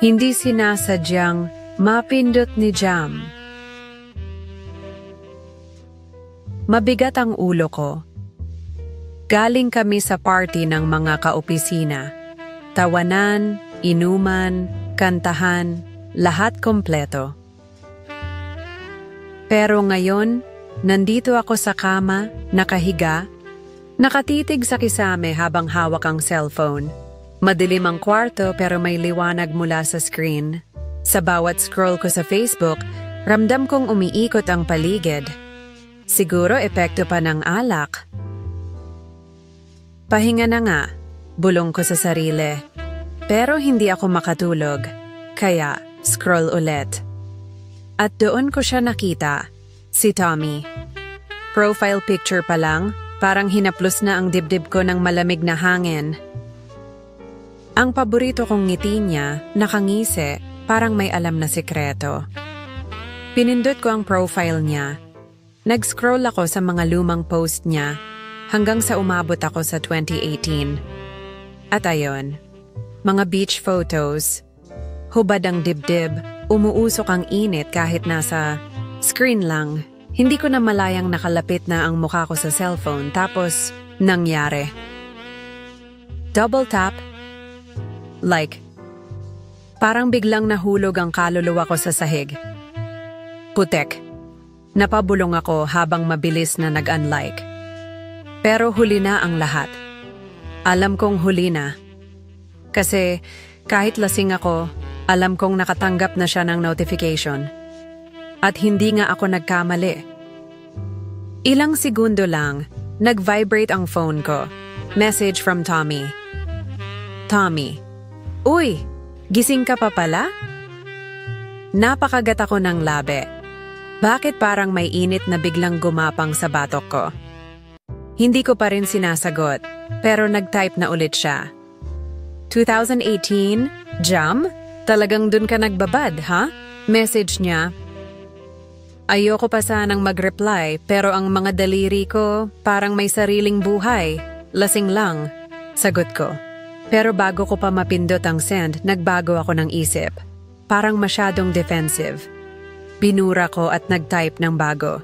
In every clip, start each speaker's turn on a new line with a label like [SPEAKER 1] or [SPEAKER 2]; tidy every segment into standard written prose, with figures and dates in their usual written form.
[SPEAKER 1] Hindi sinasadyang mapindot ni Jam. Mabigat ang ulo ko. Galing kami sa party ng mga kaopisina. Tawanan, inuman, kantahan, lahat kompleto. Pero ngayon, nandito ako sa kama, nakahiga, nakatitig sa kisame habang hawak ang cellphone. Madilim ang kwarto pero may liwanag mula sa screen. Sa bawat scroll ko sa Facebook, ramdam kong umiikot ang paligid. Siguro epekto pa ng alak. Pahinga na nga, bulong ko sa sarili. Pero hindi ako makatulog, kaya scroll ulit. At doon ko siya nakita, si Tommy. Profile picture pa lang, parang hinaplos na ang dibdib ko ng malamig na hangin. Ang paborito kong ngiti niya, nakangisi, parang may alam na sikreto. Pinindot ko ang profile niya. Nag-scroll ako sa mga lumang post niya hanggang sa umabot ako sa 2018. At ayon, mga beach photos, hubad ang dibdib, umuusok ang init kahit nasa screen lang. Hindi ko na malayang nakalapit na ang mukha ko sa cellphone tapos nangyari. Double tap. Like. Parang biglang nahulog ang kaluluwa ko sa sahig. Putek. Napabulong ako habang mabilis na nag-unlike. Pero huli na ang lahat. Alam kong huli na. Kasi kahit lasing ako, alam kong nakatanggap na siya ng notification. At hindi nga ako nagkamali. Ilang segundo lang, nag-vibrate ang phone ko. Message from Tommy. Tommy. Uy, gising ka pa pala? Napakagat ako ng labi. Bakit parang may init na biglang gumapang sa batok ko? Hindi ko pa rin sinasagot, pero nag-type na ulit siya. 2018? Jam? Talagang dun ka nagbabad, ha? Message niya. Ayoko pa sanang mag-reply, pero ang mga daliri ko parang may sariling buhay. Lasing lang. Sagot ko. Pero bago ko pa mapindot ang send, nagbago ako ng isip. Parang masyadong defensive. Binura ko at nag-type ng bago.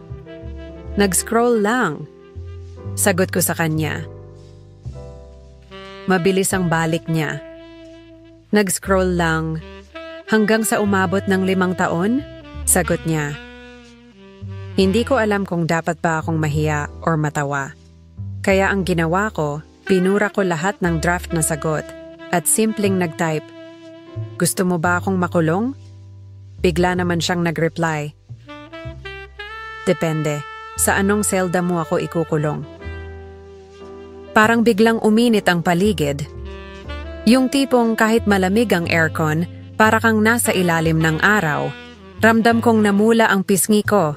[SPEAKER 1] Nag-scroll lang. Sagot ko sa kanya. Mabilis ang balik niya. Nag-scroll lang. Hanggang sa umabot ng 5 taon? Sagot niya. Hindi ko alam kung dapat ba akong mahiya or matawa. Kaya ang ginawa ko, pinura ko lahat ng draft na sagot at simpleng nag-type, gusto mo ba akong makulong? Bigla naman siyang nag-reply, depende, sa anong selda mo ako ikukulong? Parang biglang uminit ang paligid. Yung tipong kahit malamig ang aircon, para kang nasa ilalim ng araw. Ramdam kong namula ang pisngi ko.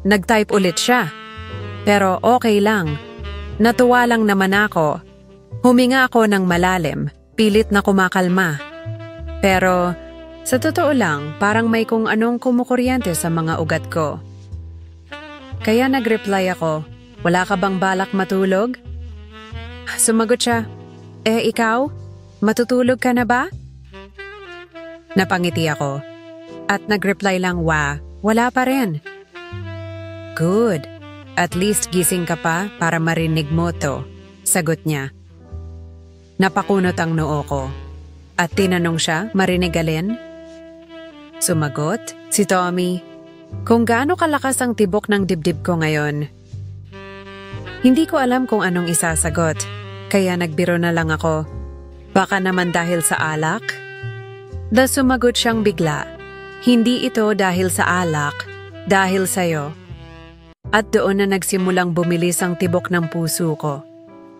[SPEAKER 1] Nag-type ulit siya, pero okay lang. Natuwa lang naman ako. Huminga ako ng malalim, pilit na kumakalma. Pero sa totoo lang, parang may kung anong kumukuryente sa mga ugat ko. Kaya nag-reply ako, wala ka bang balak matulog? Sumagot siya, ikaw? Matutulog ka na ba? Napangiti ako at nag-reply lang, wala pa rin. Good. At least gising ka pa para marinig mo to, sagot niya. Napakunot ang noo ko. At tinanong siya, marinig alin? Sumagot, si Tommy, kung gaano kalakas ang tibok ng dibdib ko ngayon. Hindi ko alam kung anong isasagot, kaya nagbiro na lang ako. Baka naman dahil sa alak? Sumagot siyang bigla, hindi ito dahil sa alak, dahil sa'yo. At doon na nagsimulang bumilis ang tibok ng puso ko.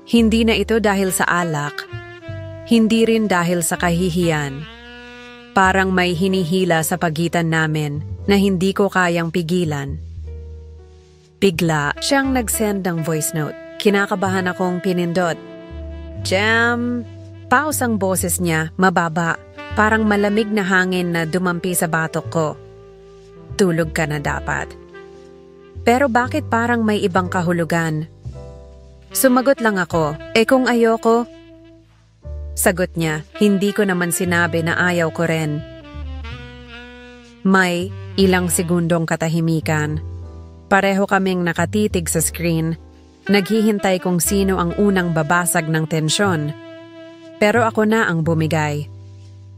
[SPEAKER 1] Hindi na ito dahil sa alak. Hindi rin dahil sa kahihiyan. Parang may hinihila sa pagitan namin na hindi ko kayang pigilan. Bigla siyang nag-send ng voice note. Kinakabahan akong pinindot. Jam! Pause ang boses niya, mababa. Parang malamig na hangin na dumampi sa batok ko. Tulog ka na dapat. Pero bakit parang may ibang kahulugan? Sumagot lang ako, kung ayoko. Sagot niya, hindi ko naman sinabi na ayaw ko rin. May ilang segundong katahimikan. Pareho kaming nakatitig sa screen, naghihintay kung sino ang unang babasag ng tensyon. Pero ako na ang bumigay.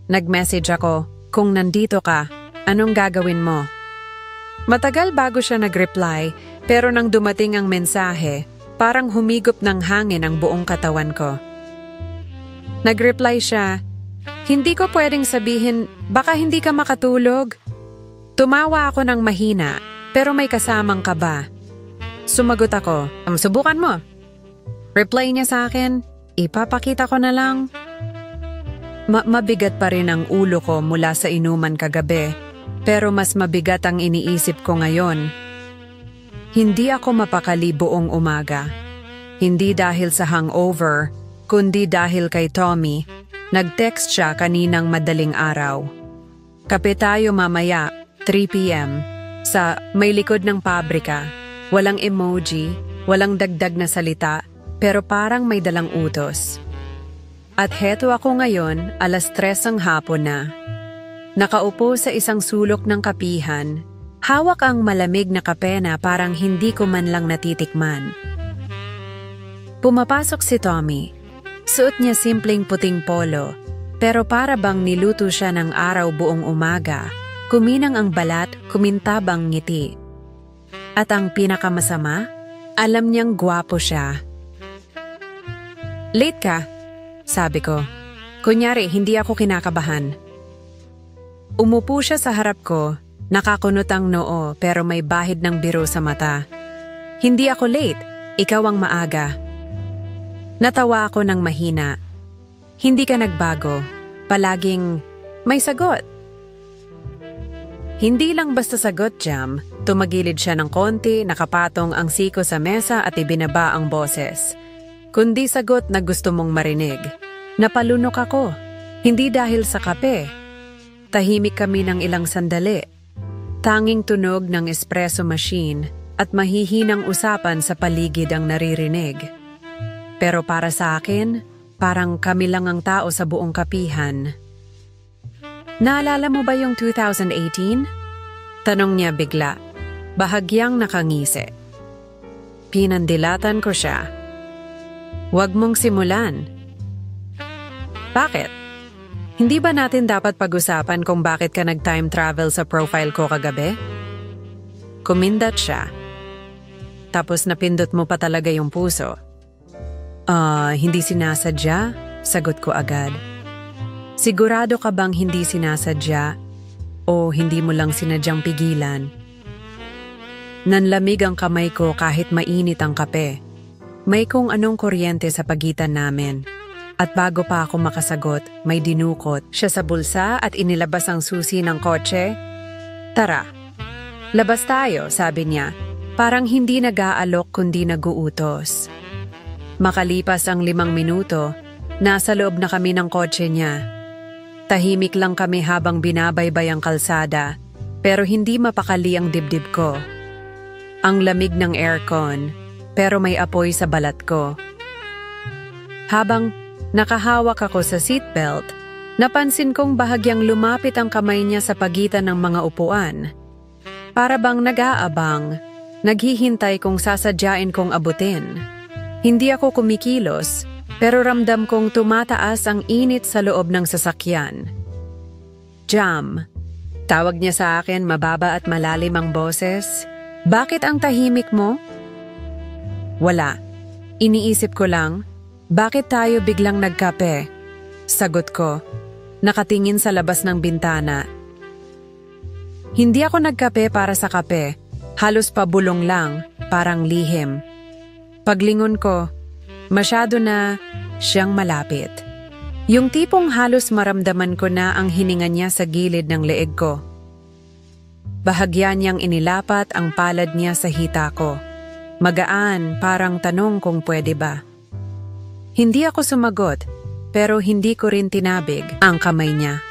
[SPEAKER 1] Nag-message ako, kung nandito ka, anong gagawin mo? Matagal bago siya nag-reply, pero nang dumating ang mensahe, parang humigop ng hangin ang buong katawan ko. Nag-reply siya, hindi ko pwedeng sabihin, baka hindi ka makatulog. Tumawa ako ng mahina, pero may kasamang kaba. Sumagot ako, subukan mo. Reply niya sa akin, ipapakita ko na lang. Mabigat pa rin ang ulo ko mula sa inuman kagabi, pero mas mabigat ang iniisip ko ngayon. Hindi ako mapakali buong umaga. Hindi dahil sa hangover, kundi dahil kay Tommy. Nag-text siya kaninang madaling araw. Kape tayo mamaya, 3 p.m. sa may likod ng pabrika. Walang emoji, walang dagdag na salita, pero parang may dalang utos. At heto ako ngayon, 3:00 ng hapon na. Nakaupo sa isang sulok ng kapihan, hawak ang malamig na kape na parang hindi ko man lang natitikman. Pumapasok si Tommy. Suot niya simpleng puting polo, pero para bang niluto siya ng araw buong umaga. Kuminang ang balat, kumintabang ngiti. At ang pinakamasama, alam niyang gwapo siya. Late ka, sabi ko. Kunyari, hindi ako kinakabahan. Umupo siya sa harap ko, nakakunot ang noo pero may bahid ng biro sa mata. Hindi ako late, ikaw ang maaga. Natawa ako ng mahina. Hindi ka nagbago, palaging may sagot. Hindi lang basta sagot, Jam. Tumagilid siya ng konti, nakapatong ang siko sa mesa at ibinaba ang boses. Kundi sagot na gusto mong marinig. Napalunok ako. Hindi dahil sa kape. Tahimik kami ng ilang sandali. Tanging tunog ng espresso machine at mahihinang usapan sa paligid ang naririnig. Pero para sa akin, parang kami lang ang tao sa buong kapihan. Naalala mo ba yung 2018? Tanong niya bigla, bahagyang nakangisi. Pinandilatan ko siya. Huwag mong simulan. Bakit? Hindi ba natin dapat pag-usapan kung bakit ka nag-time travel sa profile ko kagabi? Kumindat siya. Tapos napindot mo pa talaga yung puso. Hindi sinasadya? Sagot ko agad. Sigurado ka bang hindi sinasadya o hindi mo lang sinadyang pigilan? Nanlamig ang kamay ko kahit mainit ang kape. May kung anong kuryente sa pagitan namin. At bago pa ako makasagot, may dinukot siya sa bulsa at inilabas ang susi ng kotse. Tara, labas tayo, sabi niya. Parang hindi nag-aalok kundi nag-uutos. Makalipas ang 5 minuto, nasa loob na kami ng kotse niya. Tahimik lang kami habang binabaybay ang kalsada, pero hindi mapakali ang dibdib ko. Ang lamig ng aircon, pero may apoy sa balat ko. Habang nakahawak ako sa seatbelt, napansin kong bahagyang lumapit ang kamay niya sa pagitan ng mga upuan. Para bang nag-aabang, naghihintay kung sasadyain kong abutin. Hindi ako kumikilos, pero ramdam kong tumataas ang init sa loob ng sasakyan. Jam, tawag niya sa akin mababa at malalim ang boses. Bakit ang tahimik mo? Wala. Iniisip ko lang, bakit tayo biglang nagkape? Sagot ko, nakatingin sa labas ng bintana. Hindi ako nagkape para sa kape, halos pabulong lang, parang lihim. Paglingon ko, masyado na siyang malapit. Yung tipong halos maramdaman ko na ang hininga niya sa gilid ng leeg ko. Bahagya niyang inilapat ang palad niya sa hita ko. Magaan, parang tanong kung pwede ba. Hindi ako sumagot, pero hindi ko rin tinabig ang kamay niya.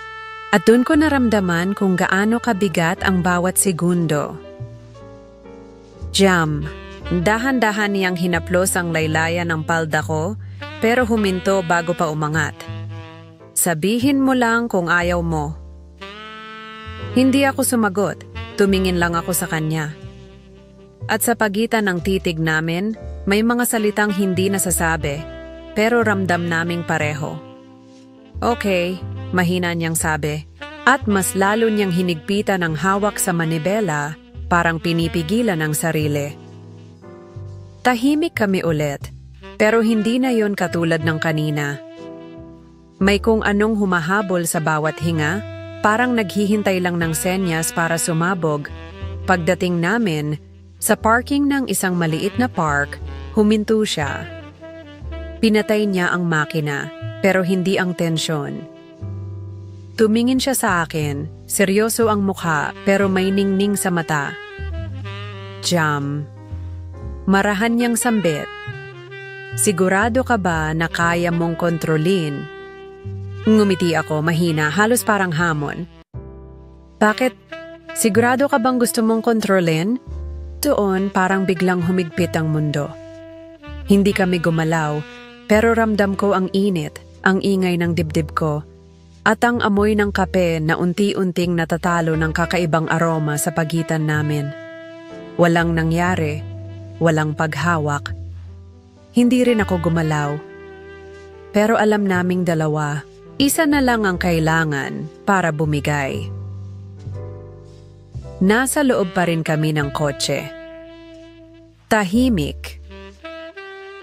[SPEAKER 1] At doon ko naramdaman kung gaano kabigat ang bawat segundo. Jam. Dahan-dahan niyang hinaplos ang laylayan ng palda ko, pero huminto bago pa umangat. Sabihin mo lang kung ayaw mo. Hindi ako sumagot, tumingin lang ako sa kanya. At sa pagitan ng titig namin, may mga salitang hindi nasasabi, pero ramdam naming pareho. Okay, mahina niyang sabi, at mas lalo niyang hinigpitan ang hawak sa manibela, parang pinipigilan ang sarili. Tahimik kami ulit, pero hindi na yon katulad ng kanina. May kung anong humahabol sa bawat hinga, parang naghihintay lang ng senyas para sumabog. Pagdating namin, sa parking ng isang maliit na park, huminto siya. Pinatay niya ang makina, pero hindi ang tensyon. Tumingin siya sa akin, seryoso ang mukha pero may ningning sa mata. Jam. Marahan niyang sambit. Sigurado ka ba na kaya mong kontrolin? Ngumiti ako, mahina, halos parang hamon. Bakit? Sigurado ka bang gusto mong kontrolin? Doon parang biglang humigpit ang mundo. Hindi kami gumalaw, pero ramdam ko ang init, ang ingay ng dibdib ko, at ang amoy ng kape na unti-unting natatalo ng kakaibang aroma sa pagitan namin. Walang nangyari, walang paghawak. Hindi rin ako gumalaw. Pero alam naming dalawa, isa na lang ang kailangan para bumigay. Nasa loob pa rin kami ng kotse. Tahimik.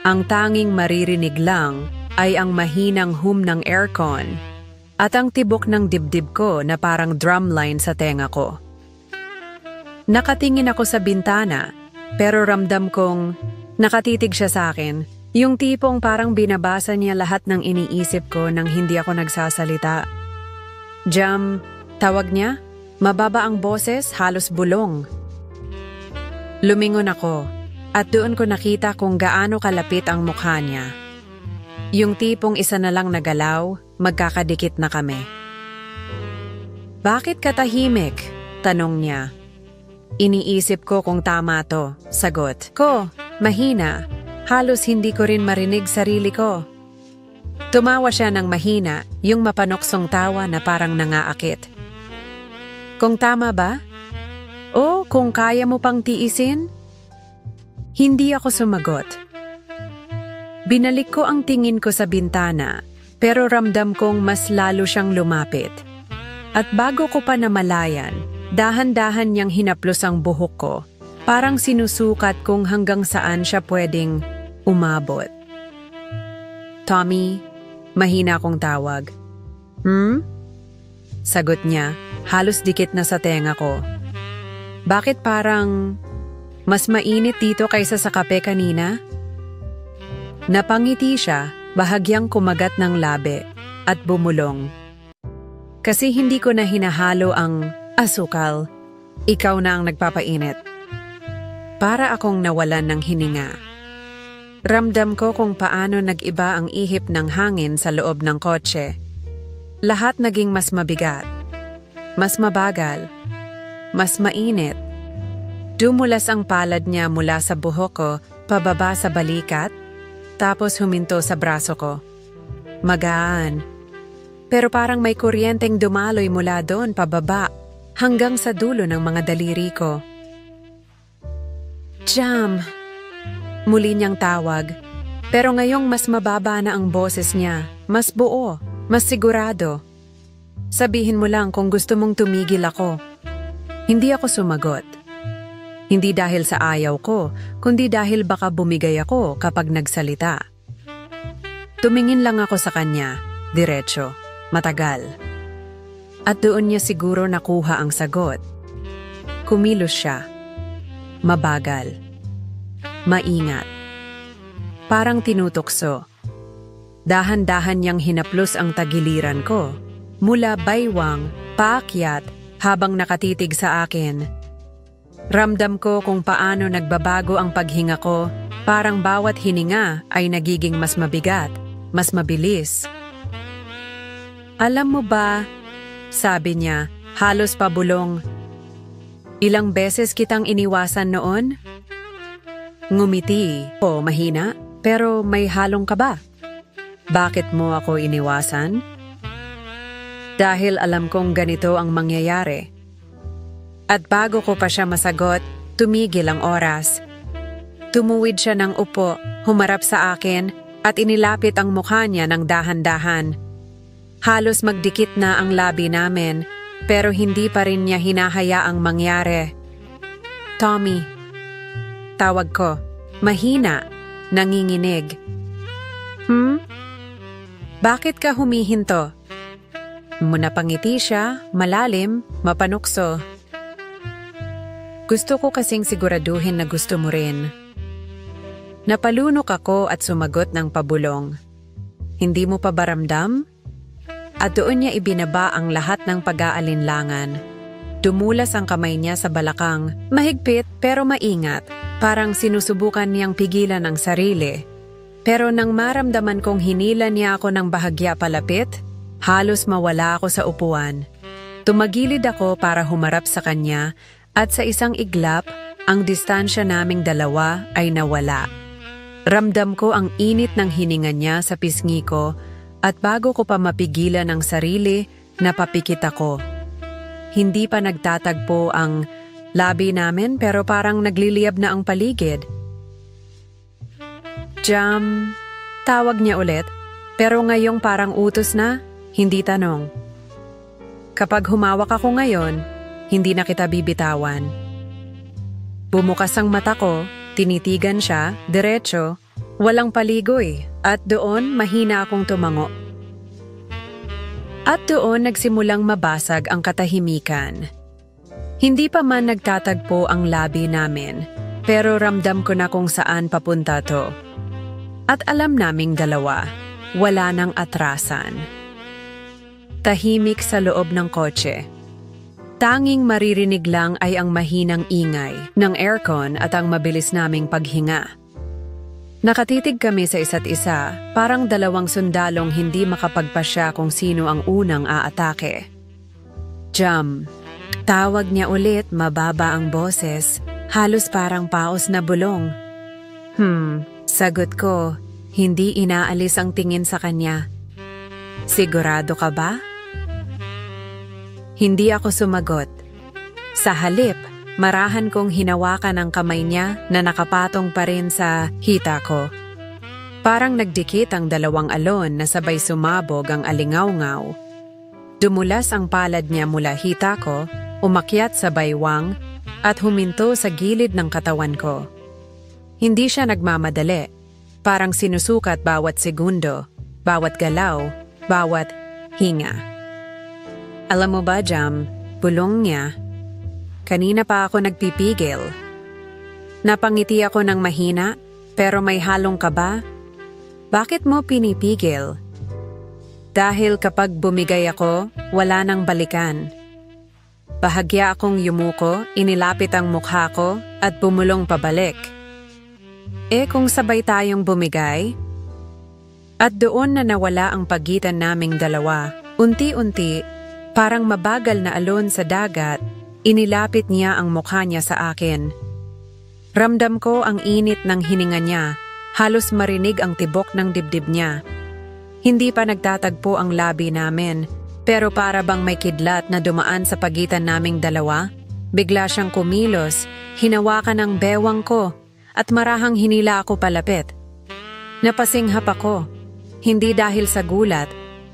[SPEAKER 1] Ang tanging maririnig lang ay ang mahinang hum ng aircon at ang tibok ng dibdib ko na parang drumline sa tenga ko. Nakatingin ako sa bintana, pero ramdam kong nakatitig siya sa akin. Yung tipong parang binabasa niya lahat ng iniisip ko nang hindi ako nagsasalita. Jam, tawag niya? Mababa ang boses, halos bulong. Lumingon ako, at doon ko nakita kung gaano kalapit ang mukha niya. Yung tipong isa na lang nagalaw, magkakadikit na kami. Bakit ka tahimik? Tanong niya. Iniisip ko kung tama to, sagot ko, mahina. Halos hindi ko rin marinig sarili ko. Tumawa siya ng mahina, yung mapanoksong tawa na parang nangaakit. Kung tama ba? O kung kaya mo pang tiisin? Hindi ako sumagot. Binalik ko ang tingin ko sa bintana, pero ramdam kong mas lalo siyang lumapit. At bago ko pa namalayan, dahan-dahan niyang hinaplos ang buhok ko. Parang sinusukat kung hanggang saan siya pwedeng umabot. Tommy, mahina akong tawag. Sagot niya, halos dikit na sa tenga ko. Bakit parang mas mainit dito kaysa sa kape kanina? Napangiti siya, bahagyang kumagat ng labi, at bumulong. Kasi hindi ko na hinahalo ang asukal. Ikaw na ang nagpapainit. Para akong nawalan ng hininga. Ramdam ko kung paano nag-iba ang ihip ng hangin sa loob ng kotse. Lahat naging mas mabigat, mas mabagal, mas mainit. Dumulas ang palad niya mula sa buhok ko, pababa sa balikat, tapos huminto sa braso ko. Magaan. Pero parang may kuryenteng dumaloy mula doon pababa, hanggang sa dulo ng mga daliri ko. Jam! Muli niyang tawag, pero ngayong mas mababa na ang boses niya, mas buo, mas sigurado. Sabihin mo lang kung gusto mong tumigil ako. Hindi ako sumagot. Hindi dahil sa ayaw ko, kundi dahil baka bumigay ako kapag nagsalita. Tumingin lang ako sa kanya, diretso, matagal. At doon niya siguro nakuha ang sagot. Kumilos siya. Mabagal. Maingat. Parang tinutokso. Dahan-dahan niyang hinaplos ang tagiliran ko. Mula baywang, paakyat, habang nakatitig sa akin. Ramdam ko kung paano nagbabago ang paghinga ko, parang bawat hininga ay nagiging mas mabigat, mas mabilis. Alam mo ba, sabi niya, halos pabulong, ilang beses kitang iniwasan noon? Ngumiti, mahina, pero may halong kaba. Bakit mo ako iniwasan? dahil alam kong ganito ang mangyayari. At bago ko pa siya masagot, tumigil ang oras. Tumuwid siya ng upo, humarap sa akin at inilapit ang mukha niya ng dahan-dahan. Halos magdikit na ang labi namin, pero hindi pa rin niya hinahayaang mangyari. Tommy. Tawag ko. Mahina. Nanginginig. Bakit ka humihinto? Munapangiti siya, malalim, mapanukso. Gusto ko kasing siguraduhin na gusto mo rin. Napalunok ako at sumagot ng pabulong. Hindi mo pa ba ramdam? At doon niya ibinaba ang lahat ng pag-aalinlangan. Dumulas ang kamay niya sa balakang, mahigpit pero maingat, parang sinusubukan niyang pigilan ang sarili. Pero nang maramdaman kong hinila niya ako ng bahagya palapit, halos mawala ako sa upuan. Tumagilid ako para humarap sa kanya at sa isang iglap, ang distansya naming dalawa ay nawala. Ramdam ko ang init ng hininga niya sa pisngi ko at bago ko pa mapigilan ang sarili, napapikit ako. Hindi pa nagtatagpo ang labi namin pero parang nagliliyab na ang paligid. Jam, tawag niya ulit, pero ngayong parang utos na, hindi tanong. Kapag humawak ako ngayon, hindi na kita bibitawan. Bumukas ang mata ko, tinitigan siya, diretso, walang paligoy, at doon mahina akong tumango. At doon nagsimulang mabasag ang katahimikan. Hindi pa man nagtatagpo ang labi namin, pero ramdam ko na kung saan papunta to. At alam naming dalawa, wala nang atrasan. Tahimik sa loob ng kotse. Tanging maririnig lang ay ang mahinang ingay ng aircon at ang mabilis naming paghinga. Nakatitig kami sa isa't isa, parang dalawang sundalong hindi makapagpasya kung sino ang unang aatake. Jam. Tawag niya ulit, mababa ang boses, halos parang paos na bulong. Sagot ko, hindi inaalis ang tingin sa kanya. Sigurado ka ba? Hindi ako sumagot. Sa halip, marahan kong hinawakan ang kamay niya na nakapatong pa rin sa hita ko. Parang nagdikit ang dalawang alon na sabay sumabog ang alingaw-ngaw. Dumulas ang palad niya mula hita ko, umakyat sa baywang at huminto sa gilid ng katawan ko. Hindi siya nagmamadali, parang sinusukat bawat segundo, bawat galaw, bawat hinga. Alam mo ba, Jam, bulong niya. Kanina pa ako nagpipigil. Napangiti ako ng mahina, pero may halong kaba. Bakit mo pinipigil? Dahil kapag bumigay ako, wala nang balikan. Bahagya akong yumuko, inilapit ang mukha ko at bumulong pabalik. Kung sabay tayong bumigay? At doon na nawala ang pagitan naming dalawa. Unti-unti, parang mabagal na alon sa dagat, inilapit niya ang mukha niya sa akin. Ramdam ko ang init ng hininga niya, halos marinig ang tibok ng dibdib niya. Hindi pa nagtatagpo ang labi namin, pero para bang may kidlat na dumaan sa pagitan naming dalawa, bigla siyang kumilos, hinawakan ang bewang ko, at marahang hinila ako palapit. Napasinghap ako, hindi dahil sa gulat,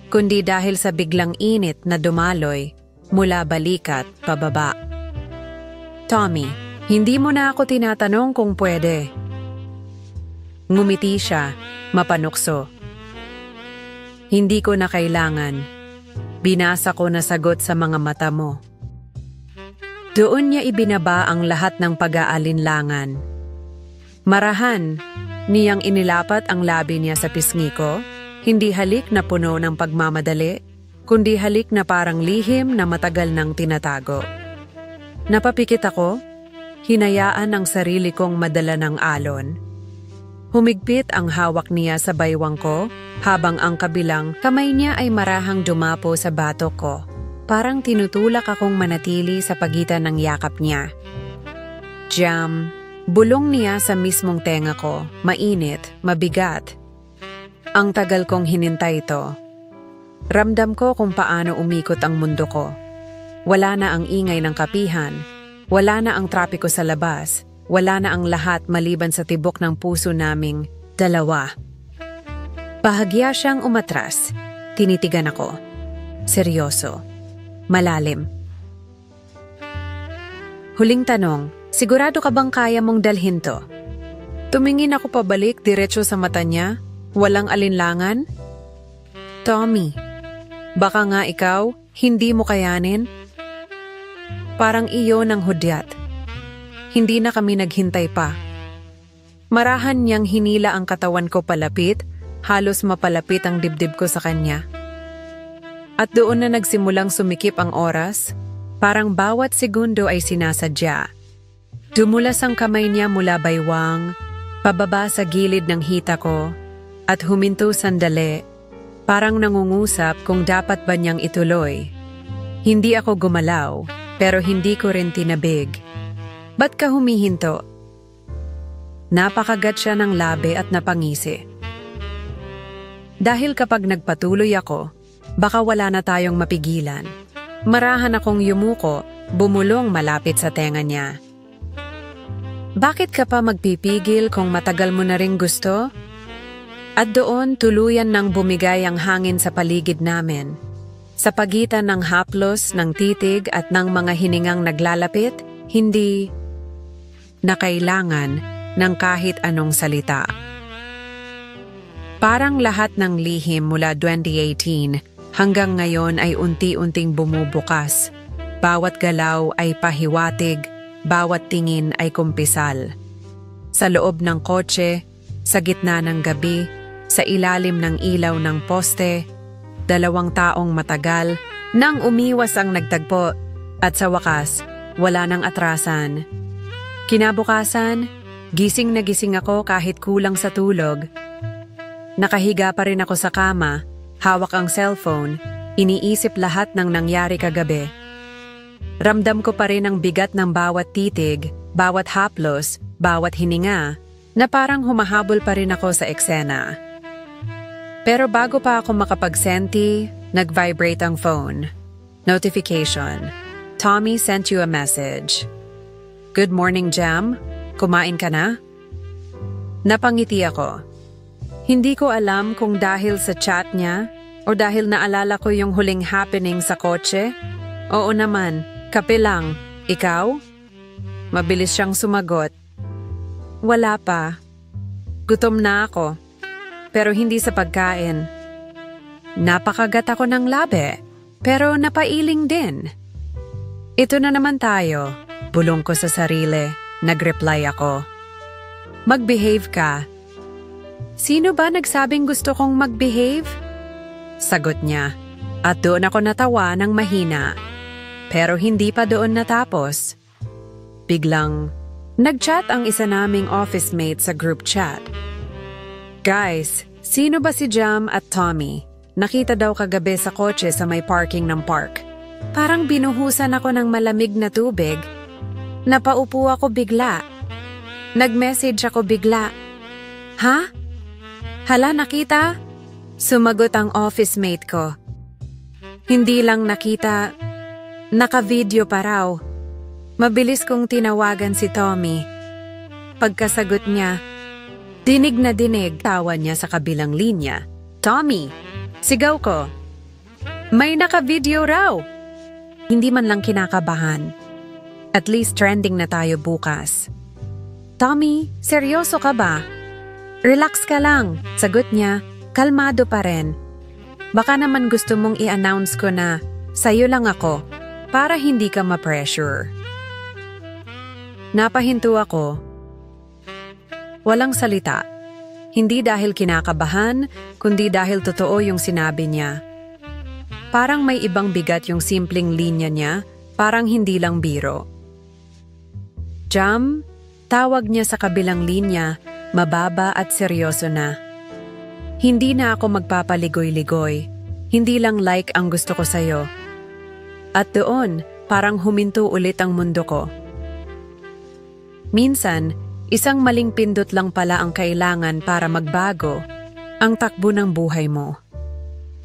[SPEAKER 1] kundi dahil sa biglang init na dumaloy mula balikat pababa. Tommy, hindi mo na ako tinatanong kung pwede. Ngumiti siya, mapanukso. Hindi ko na kailangan. Binasa ko na sagot sa mga mata mo. Doon niya ibinaba ang lahat ng pag-aalinlangan. Marahan, niyang inilapat ang labi niya sa pisngi ko, hindi halik na puno ng pagmamadali, kundi halik na parang lihim na matagal nang tinatago. Napapikit ako, hinayaan ang sarili kong madala ng alon. Humigpit ang hawak niya sa baywang ko, habang ang kabilang kamay niya ay marahang dumapo sa batok ko. Parang tinutulak akong manatili sa pagitan ng yakap niya. Jam, bulong niya sa mismong tenga ko, mainit, mabigat. Ang tagal kong hinintay ito. Ramdam ko kung paano umikot ang mundo ko. Wala na ang ingay ng kapihan, wala na ang trapiko sa labas, wala na ang lahat maliban sa tibok ng puso naming dalawa. Bahagya siyang umatras. Tinitigan ako. Seryoso. Malalim. Huling tanong, sigurado ka bang kaya mong dalhin to? Tumingin ako pabalik diretso sa mata niya, walang alinlangan. Tommy, baka nga ikaw, hindi mo kayanin? Parang iyon ang hudyat. Hindi na kami naghintay pa. Marahan niyang hinila ang katawan ko palapit, halos mapalapit ang dibdib ko sa kanya. At doon na nagsimulang sumikip ang oras, parang bawat segundo ay sinasadya. Dumulas ang kamay niya mula baywang, pababa sa gilid ng hita ko, at huminto sandali, parang nangungusap kung dapat ba niyang ituloy. Hindi ako gumalaw, pero hindi ko rin tinabig. Ba't ka humihinto? Napakagat siya ng labi at napangisi. Dahil kapag nagpatuloy ako, baka wala na tayong mapigilan. Marahan akong yumuko, bumulong malapit sa tenga niya. Bakit ka pa magpipigil kung matagal mo na ring gusto? At doon tuluyan nang bumigay ang hangin sa paligid namin. Sa pagitan ng haplos, ng titig at ng mga hiningang naglalapit, hindi na kailangan ng kahit anong salita. Parang lahat ng lihim mula 2018 hanggang ngayon ay unti-unting bumubukas. Bawat galaw ay pahiwatig, bawat tingin ay kumpisal. Sa loob ng kotse, sa gitna ng gabi, sa ilalim ng ilaw ng poste, 2 taong matagal nang umiwas ang nagtagpo at sa wakas, wala nang atrasan. Kinabukasan, gising na gising ako kahit kulang sa tulog. Nakahiga pa rin ako sa kama, hawak ang cellphone, iniisip lahat ng nangyari kagabi. Ramdam ko pa rin ang bigat ng bawat titig, bawat haplos, bawat hininga, na parang humahabol pa rin ako sa eksena. Pero bago pa ako makapagsenti, nag-vibrate ang phone. Notification. Tommy sent you a message. Good morning, Jam. Kumain ka na? Napangiti ako. Hindi ko alam kung dahil sa chat niya o dahil naalala ko yung huling happening sa kotse. Oo naman, kape lang. Ikaw? Mabilis siyang sumagot. Wala pa. Gutom na ako. Pero hindi sa pagkain. Napakagat ako ng labi, pero napailing din. Ito na naman tayo, bulong ko sa sarili. Nag-reply ako. Mag-behave ka. Sino ba nagsabing gusto kong mag-behave? Sagot niya, at doon ako natawa ng mahina. Pero hindi pa doon natapos. Biglang, nag-chat ang isa naming office mate sa group chat. Guys, sino ba si Jam at Tommy? Nakita daw kagabi sa kotse sa may parking ng park. Parang binuhusan ako ng malamig na tubig. Napaupo ako bigla. Nag-message ako bigla. Ha? Hala, nakita? Sumagot ang office mate ko. Hindi lang nakita, naka-video pa raw. Mabilis kong tinawagan si Tommy. Pagkasagot niya, dinig na dinig, tawa niya sa kabilang linya. Tommy, sigaw ko. May naka-video raw. Hindi man lang kinakabahan. At least trending na tayo bukas. Tommy, seryoso ka ba? Relax ka lang, sagot niya, kalmado pa rin. Baka naman gusto mong i-announce ko na sa'yo lang ako para hindi ka ma-pressure. Napahinto ako. Walang salita. Hindi dahil kinakabahan, kundi dahil totoo yung sinabi niya. Parang may ibang bigat yung simpleng linya niya, parang hindi lang biro. Jam, tawag niya sa kabilang linya, mababa at seryoso na. Hindi na ako magpapaligoy-ligoy, hindi lang like ang gusto ko sa'yo. At doon, parang huminto ulit ang mundo ko. Minsan, isang maling pindot lang pala ang kailangan para magbago ang takbo ng buhay mo.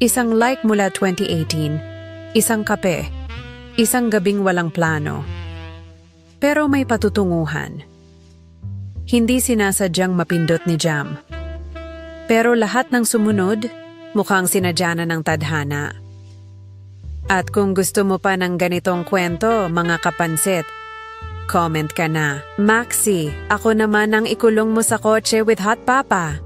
[SPEAKER 1] Isang like mula 2018, isang kape, isang gabing walang plano. Pero may patutunguhan. Hindi sinasadyang mapindot ni Jam. Pero lahat ng sumunod, mukhang sinadya na ng tadhana. At kung gusto mo pa ng ganitong kwento, mga kapansit, comment ka na. Maxi, ako naman ang ikulong mo sa kotse with Hot Papa.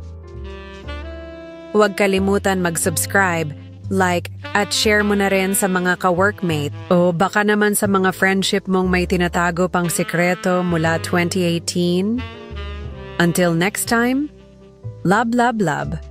[SPEAKER 1] Huwag kalimutan mag-subscribe, like, at share mo na rin sa mga ka-workmate o baka naman sa mga friendship mong may tinatago pang sikreto mula 2018. Until next time, love, love, love.